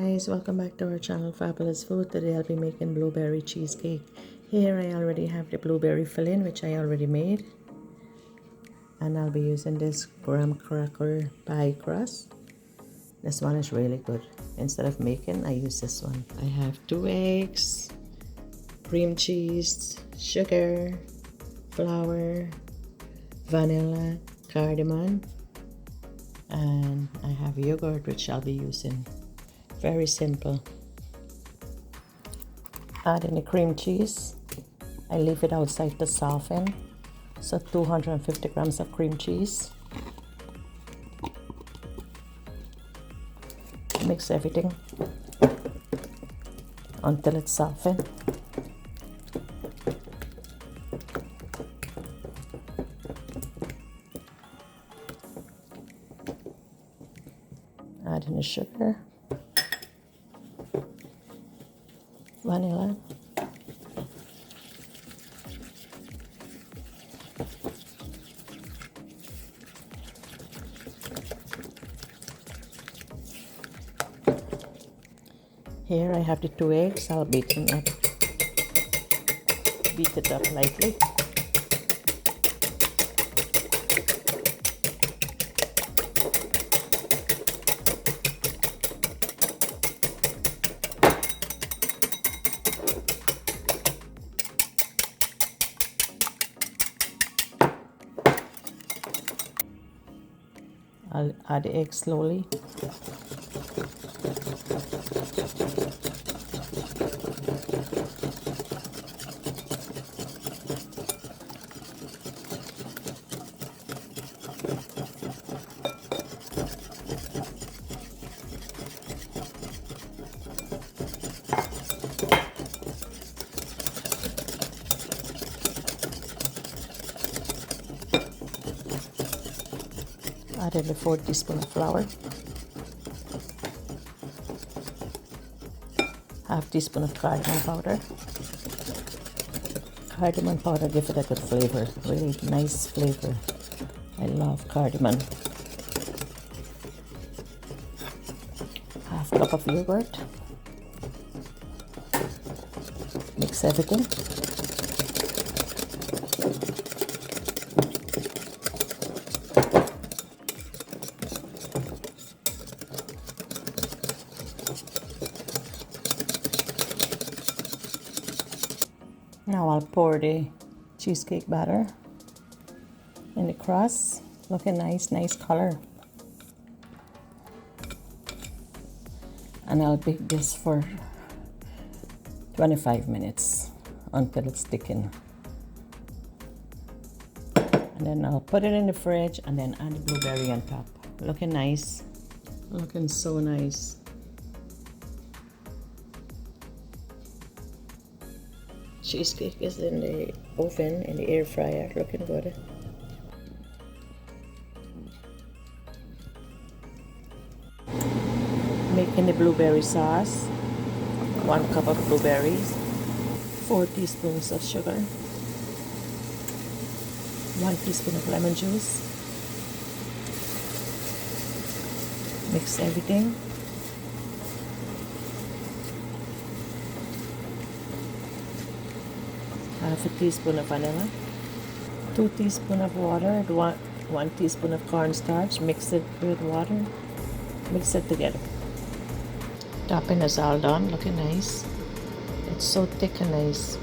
Guys, welcome back to our channel Fabulous Food. Today I'll be making blueberry cheesecake. Here I already have the blueberry filling, which I already made, and I'll be using this graham cracker pie crust. This one is really good. Instead of making, I use this one. I have 2 eggs, cream cheese, sugar, flour, vanilla, cardamom, and I have yogurt, which I'll be using. Very simple. Add in the cream cheese. I leave it outside to soften. So 250 grams of cream cheese. Mix everything until it's softened. Add in the sugar, vanilla, here I have the 2 eggs. I'll beat it up lightly. I'll add the egg slowly. Added a 4 teaspoons of flour, half teaspoon of cardamom powder. Cardamom powder gives it a good flavor, really nice flavor. I love cardamom. Half cup of yogurt. Mix everything. Now I'll pour the cheesecake batter in the crust. Looking nice color. And I'll bake this for 25 minutes until it's thickened. And then I'll put it in the fridge and then add the blueberry on top. Looking nice. Looking so nice. Cheesecake is in the oven, in the air fryer, looking good. Making the blueberry sauce. 1 cup of blueberries, 4 teaspoons of sugar, 1 teaspoon of lemon juice. Mix everything. Half a teaspoon of vanilla, 2 teaspoons of water, 1 teaspoon of cornstarch. Mix it with water. Mix it together. Topping is all done. Looking nice. It's so thick and nice.